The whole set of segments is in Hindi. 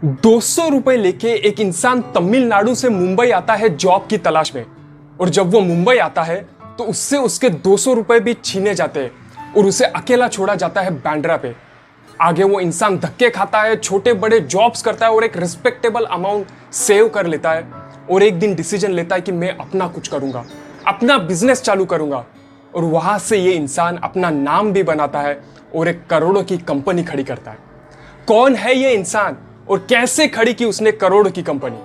200 रुपए लेके एक इंसान तमिलनाडु से मुंबई आता है जॉब की तलाश में। और जब वो मुंबई आता है तो उससे उसके 200 रुपए भी छीने जाते हैं और उसे अकेला छोड़ा जाता है बांद्रा पे। आगे वो इंसान धक्के खाता है, छोटे बड़े जॉब्स करता है और एक रिस्पेक्टेबल अमाउंट सेव कर लेता है। और एक दिन डिसीजन लेता है कि मैं अपना कुछ करूंगा, अपना बिजनेस चालू करूंगा। और वहां से ये इंसान अपना नाम भी बनाता है और एक करोड़ों की कंपनी खड़ी करता है। कौन है ये इंसान और कैसे खड़ी की उसने करोड़ों की company?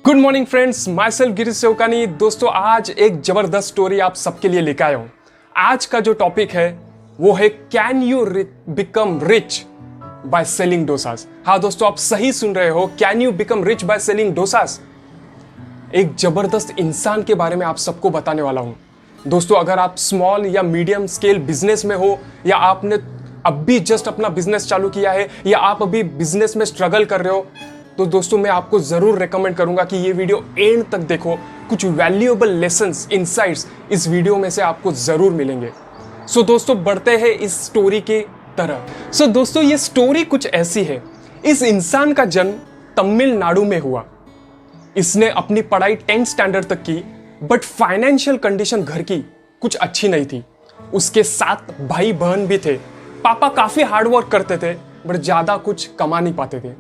Good morning friends, my self Girish Sevkani. दोस्तों, आज एक जबरदस्त स्टोरी आप सबके लिए लेकर आया हूं। आज का जो टॉपिक है वो है can you become rich by selling dosas. हाँ दोस्तों, आप सही सुन रहे हो, can you become rich by selling dosas. एक जबरदस्त इंसान के बारे में आप सबको बताने वाला हूं। दोस्तों, अगर आप स्मॉल या मीडियम स्केल बिजनेस में हो, या आपने अब भी जस्ट अपना बिजनेस चालू किया है, या आप अभी बिजनेस में स्ट्रगल कर रहे हो, तो दोस्तों मैं आपको जरूर रेकमेंड करूंगा कि ये वीडियो एंड तक देखो। कुछ वैल्यूएबल लेसन्स, इनसाइट्स इस वीडियो में से आपको जरूर मिलेंगे। सो दोस्तों, बढ़ते हैं इस स्टोरी की तरह। सो दोस्तों, ये स्टोरी कुछ ऐसी है। इस इंसान का जन्म तमिलनाडु में हुआ। इसने अपनी पढ़ाई 10th स्टैंडर्ड तक की, बट फाइनेंशियल कंडीशन घर की कुछ अच्छी नहीं थी। उसके 7 भाई बहन भी थे। पापा काफी हार्डवर्क करते थे, बट ज्यादा कुछ कमा नहीं पाते थे।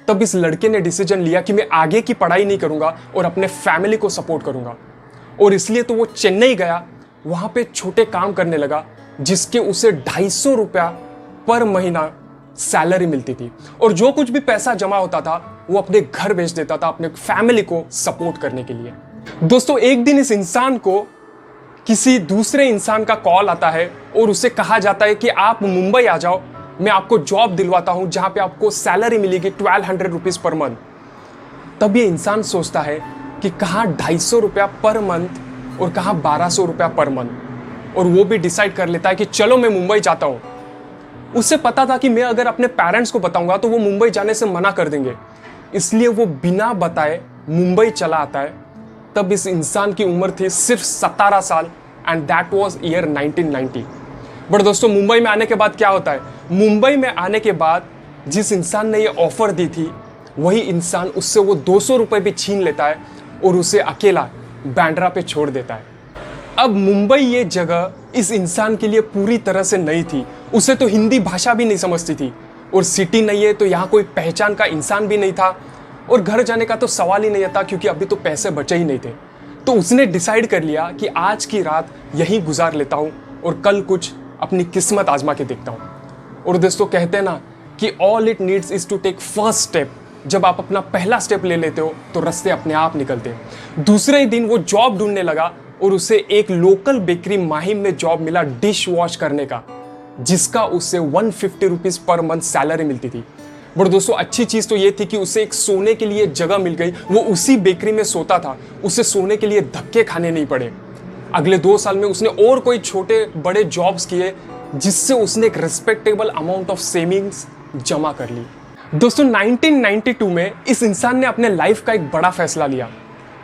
तब इस लड़के ने डिसीजन लिया कि मैं आगे की पढ़ाई नहीं करूंगा और अपने फैमिली को सपोर्ट करूंगा। और इसलिए तो वो चेन्नई गया, वहां पे छोटे काम करने लगा, जिसके उसे 250 रुपया पर महीना सैलरी मिलती थी। और जो कुछ भी पैसा जमा होता था वो अपने घर भेज देता था अपने फैमिली को सपोर्ट करने के लिए। दोस्तों, एक दिन इस इंसान को किसी दूसरे इंसान का कॉल आता है और उसे कहा जाता है कि आप मुंबई आ जाओ, मैं आपको जॉब दिलवाता हूं जहां पे आपको सैलरी मिलेगी 1200 रुपीज पर मंथ। तब ये इंसान सोचता है कि कहां 250 रुपया पर मंथ और कहां 1200 रुपया पर मंथ। और वो भी डिसाइड कर लेता है कि चलो मैं मुंबई जाता हूं। उसे पता था कि मैं अगर अपने पेरेंट्स को बताऊंगा तो वो मुंबई जाने से मना कर देंगे, इसलिए वो बिना बताए मुंबई चला आता है। तब इस इंसान की उम्र थी सिर्फ 17 साल, and that was year 1990। But दोस्तों, मुंबई में आने के बाद क्या होता है? मुंबई में आने के बाद जिस इंसान ने ये ऑफर दी थी, वही इंसान उससे वो 200 रुपए भी छीन लेता है और उसे अकेला बांद्रा पे छोड़ देता है। अब मुंबई ये जगह इस इंसान के लिए पूरी तरह से नई थी। उसे तो हिंदी भाषा भी नहीं समझती थी, और सिटी नहीं है तो यहाँ कोई पहचान का इंसान भी नहीं था, और घर जाने का तो सवाल ही नहीं था क्योंकि अभी तो पैसे बचे ही नहीं थे। तो उसने डिसाइड कर लिया कि आज की रात यहीं गुजार लेता हूँ और कल कुछ अपनी किस्मत आजमा के देखता हूँ। और दोस्तों, कहते हैं ना कि all it needs is to take first step. जब आप अपना पहला स्टेप ले लेते हो तो रास्ते अपने आप निकलते हैं। दूसरे ही दिन वो जॉब ढूंढने लगा और उसे एक लोकल बेकरी माहिम में जॉब मिला डिश वॉश करने का, जिसका उसे 150 रुपीज पर मंथ सैलरी मिलती थी। बट दोस्तों, अच्छी चीज तो ये थी कि उसे एक सोने के लिए जगह मिल गई। वो उसी बेकरी में सोता था, उसे सोने के लिए धक्के खाने नहीं पड़े। अगले 2 साल में उसने और कोई छोटे बड़े जॉब्स किए, जिससे उसने एक रिस्पेक्टेबल अमाउंट ऑफ सेविंग्स जमा कर ली। दोस्तों, 1992 में इस इंसान ने अपने लाइफ का एक बड़ा फैसला लिया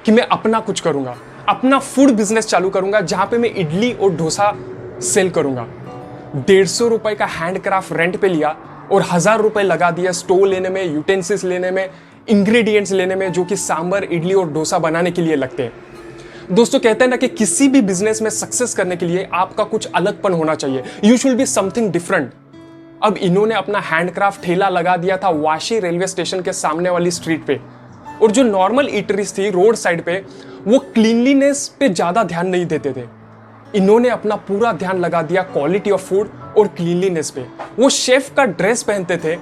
कि मैं अपना कुछ करूंगा, अपना फूड बिजनेस चालू करूंगा, जहां पे मैं इडली और डोसा सेल करूंगा। 150 रुपए का हैंडक्राफ्ट रेंट पे लिया और 1000 रुपए लगा दिया स्टोव लेने में, यूटेंसिल्स लेने में, इंग्रेडिएंट्स लेने में, जो कि सांभर, इडली और डोसा बनाने के लिए लगते हैं। दोस्तों, कहते हैं ना कि किसी भी बिजनेस में सक्सेस करने के लिए आपका कुछ अलगपन होना चाहिए। You should be something different. अब इन्होंने अपना हैंडक्राफ्ट ठेला लगा दिया था वाशी रेलवे स्टेशन के सामने वाली स्ट्रीट पे। और जो नॉर्मल ईटरीज थी रोड साइड पे, वो क्लीनलीनेस पे ज्यादा ध्यान नहीं देते थे। इन्होंने अपना पूरा ध्यान लगा दिया क्वालिटी ऑफ फूड और क्लीनलीनेस पे। वो शेफ का ड्रेस पहनते थे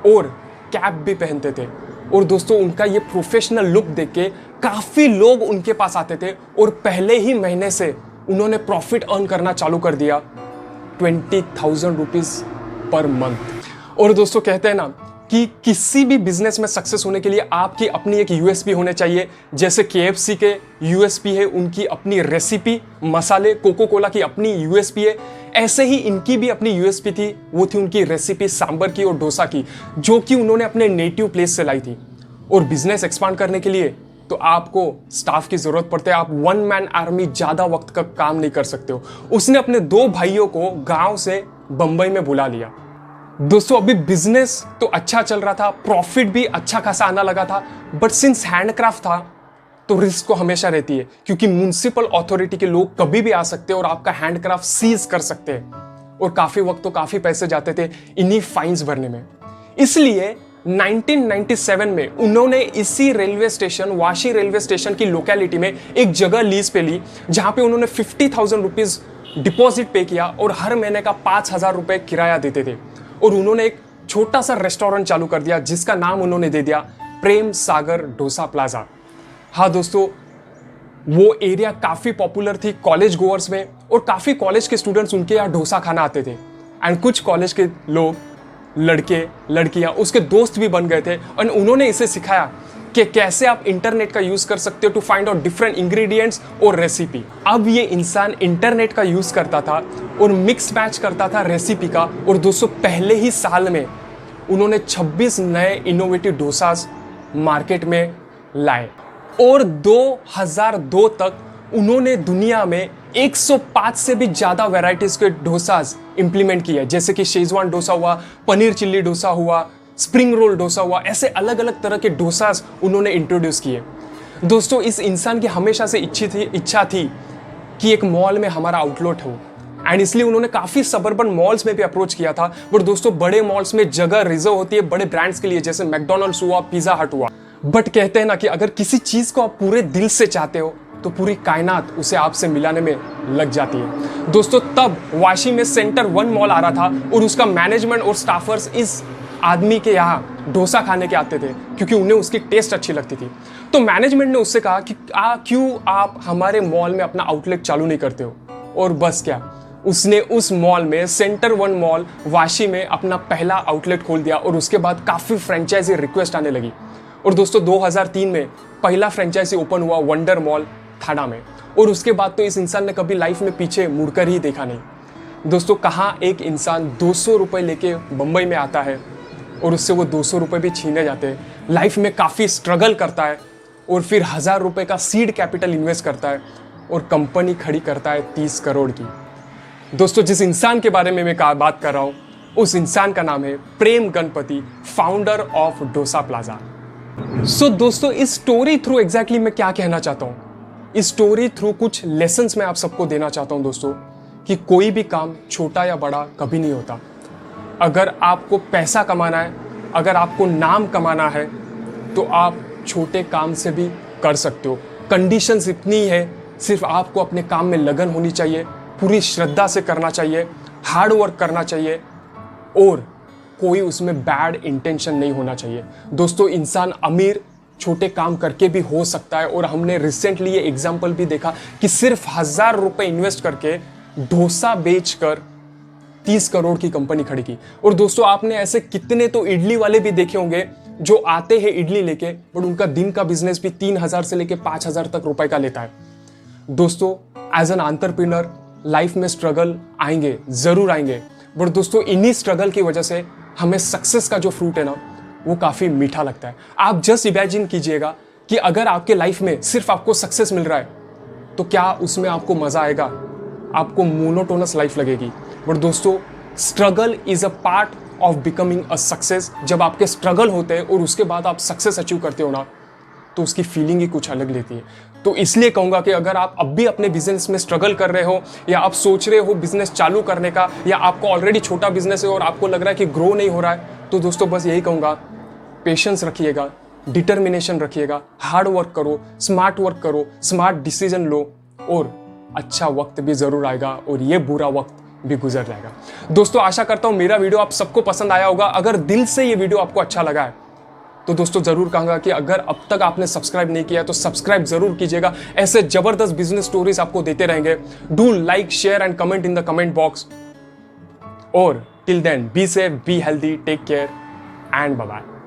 और कैप भी पहनते थे। और दोस्तों, उनका ये प्रोफेशनल लुक देख के काफी लोग उनके पास आते थे, और पहले ही महीने से उन्होंने प्रॉफिट अर्न करना चालू कर दिया, 20,000 रुपीज पर मंथ। और दोस्तों, कहते हैं ना कि किसी भी बिजनेस में सक्सेस होने के लिए आपकी अपनी एक यूएसपी होने चाहिए। जैसे केएफसी के यूएसपी है उनकी अपनी रेसिपी, मसाले, कोको कोला की अपनी यूएसपी है, ऐसे ही इनकी भी अपनी यूएसपी थी। वो थी उनकी रेसिपी सांबर की और डोसा की, जो कि उन्होंने अपने नेटिव प्लेस से लाई थी। और बिजनेस एक्सपांड करने के लिए तो आपको स्टाफ की जरूरत पड़ती है। आप 1 मैन आर्मी ज्यादा वक्त का काम नहीं कर सकते हो। उसने अपने 2 भाइयों को गांव से बंबई में बुला लिया। दोस्तों अभी बिजनेस तो अच्छा चल रहा था, प्रॉफिट भी अच्छा खासा आना लगा था, बट सिंस हैंडक्राफ्ट था तो रिस्क को हमेशा रहती है, क्योंकि म्युनिसिपल अथॉरिटी के लोग कभी भी आ सकते हैं और आपका हैंडक्राफ्ट सीज कर सकते हैं, और काफी वक्त तो काफी पैसे जाते थे इन्हीं फाइन्स भरने में। इसलिए 1997 में उन्होंने इसी railway station, Vashi railway station की लोकेलिटी में एक जगह लीज पे ली, जहां पे उन्होंने 50,000 रुपीज डिपॉजिट पे किया और हर महीने का 5,000 रुपए किराया देते थे। और उन्होंने एक छोटा सा रेस्टोरेंट चालू कर दिया जिसका नाम उन्होंने दे दिया प्रेम सागर डोसा प्लाजा। हाँ दोस्तों, वो एरिया काफी पॉपुलर थी कॉलेज गोअर्स में, और काफी कॉलेज के स्टूडेंट्स उनके यहाँ डोसा खाना आते थे। एंड कुछ कॉलेज के लोग, लड़के लड़कियां उसके दोस्त भी बन गए थे, और उन्होंने इसे सिखाया कि कैसे आप इंटरनेट का यूज कर सकते हो to find out different ingredients और रेसिपी। अब ये इंसान इंटरनेट का यूज करता था और मिक्स मैच करता था रेसिपी का, और दोस्तों पहले ही साल में उन्होंने 26 नए इनोवेटिव डोसास मार्केट में लाए, और 2002 तक उन्होंने दुनिया में 105 से भी ज्यादा वैरायटीज के डोसास इंप्लीमेंट किए, जैसे कि शेजवान डोसा हुआ, पनीर चिल्ली डोसा हुआ, स्प्रिंग रोल डोसा हुआ, ऐसे अलग अलग तरह के डोसास उन्होंने इंट्रोड्यूस किए। दोस्तों इस इंसान की हमेशा से इच्छा थी कि एक मॉल में हमारा आउटलेट हो, एंड इसलिए उन्होंने काफी सबर्बन मॉल्स में भी अप्रोच किया था। बट दोस्तों बड़े मॉल्स में जगह रिजर्व होती है बड़े ब्रांड्स के लिए, जैसे मैकडोनल्ड्स हुआ, पिज्जा हट हुआ। बट कहते हैं ना कि अगर किसी चीज को आप पूरे दिल से चाहते हो तो पूरी कायनात उसे आपसे मिलाने में लग जाती है। दोस्तों तब वाशी में सेंटर 1 मॉल आ रहा था, और उसका मैनेजमेंट और स्टाफर्स इस आदमी के यहाँ डोसा खाने के आते थे क्योंकि उन्हें उसकी टेस्ट अच्छी लगती थी। तो मैनेजमेंट ने उससे कहा कि क्यों आप हमारे मॉल में अपना आउटलेट चालू नहीं करते हो। और बस क्या, उसने उस मॉल में, सेंटर 1 मॉल वाशी में, अपना पहला आउटलेट खोल दिया, और उसके बाद काफी फ्रेंचाइजी रिक्वेस्ट आने लगी। और दोस्तों 2003 में पहला फ्रेंचाइजी ओपन हुआ वंडर मॉल थाना में, और उसके बाद तो इस इंसान ने कभी लाइफ में पीछे मुड़कर ही देखा नहीं। दोस्तों कहाँ एक इंसान 200 रुपए लेके बंबई में आता है और उससे वो 200 रुपए भी छीने जाते हैं, लाइफ में काफ़ी स्ट्रगल करता है, और फिर 1000 रुपए का सीड कैपिटल इन्वेस्ट करता है और कंपनी खड़ी करता है 30 करोड़ की। दोस्तों जिस इंसान के बारे में मैं बात कर रहा हूँ उस इंसान का नाम है Prem Ganapathy, founder of Dosa Plaza. So दोस्तों इस स्टोरी थ्रू एग्जैक्टली मैं क्या कहना चाहता हूँ, इस स्टोरी थ्रू कुछ लेसन्स मैं आप सबको देना चाहता हूँ दोस्तों, कि कोई भी काम छोटा या बड़ा कभी नहीं होता। अगर आपको पैसा कमाना है, अगर आपको नाम कमाना है, तो आप छोटे काम से भी कर सकते हो। कंडीशंस इतनी है, सिर्फ आपको अपने काम में लगन होनी चाहिए, पूरी श्रद्धा से करना चाहिए, हार्ड वर्क करना चाहिए, और कोई उसमें बैड इंटेंशन नहीं होना चाहिए। दोस्तों इंसान अमीर छोटे काम करके भी हो सकता है, और हमने रिसेंटली ये एग्जाम्पल भी देखा कि सिर्फ 1000 रुपए इन्वेस्ट करके डोसा बेचकर 30 करोड़ की कंपनी खड़ी की। और दोस्तों आपने ऐसे कितने तो इडली वाले भी देखे होंगे जो आते हैं इडली लेके, बट उनका दिन का बिजनेस भी 3000 से लेके 5000 तक रुपए का लेता है। दोस्तों एज एन एंटरप्रेन्योर लाइफ में स्ट्रगल आएंगे, जरूर आएंगे, बट दोस्तों इन्हीं स्ट्रगल की वजह से हमें सक्सेस का जो फ्रूट है ना वो काफी मीठा लगता है। आप जस्ट इमेजिन कीजिएगा कि अगर आपके लाइफ में सिर्फ आपको सक्सेस मिल रहा है तो क्या उसमें आपको मजा आएगा, आपको मोनोटोनस लाइफ लगेगी। बट दोस्तों struggle is a part of becoming a success. जब आपके स्ट्रगल होते हैं और उसके बाद आप सक्सेस अचीव करते हो ना, तो उसकी फीलिंग ही कुछ अलग लेती है। तो इसलिए कहूंगा कि अगर आप अब भी अपने बिजनेस में स्ट्रगल कर रहे हो, या आप सोच रहे हो बिजनेस चालू करने का, या आपको ऑलरेडी छोटा बिजनेस है और आपको लग रहा है कि ग्रो नहीं हो रहा है, तो दोस्तों बस यही कहूंगा, पेशेंस रखिएगा, डिटर्मिनेशन रखिएगा, हार्ड वर्क करो, स्मार्ट डिसीजन लो, और अच्छा वक्त भी जरूर आएगा और ये बुरा वक्त भी गुजर जाएगा। दोस्तों आशा करता हूं मेरा वीडियो आप सबको पसंद आया होगा। अगर दिल से ये वीडियो आपको अच्छा लगा है तो दोस्तों जरूर कहूंगा कि अगर अब तक आपने सब्सक्राइब नहीं किया तो सब्सक्राइब जरूर कीजिएगा। ऐसे जबरदस्त बिजनेस स्टोरीज आपको देते रहेंगे। Do like, share and comment in the comment box. और till then be safe, be healthy, take care and bye bye.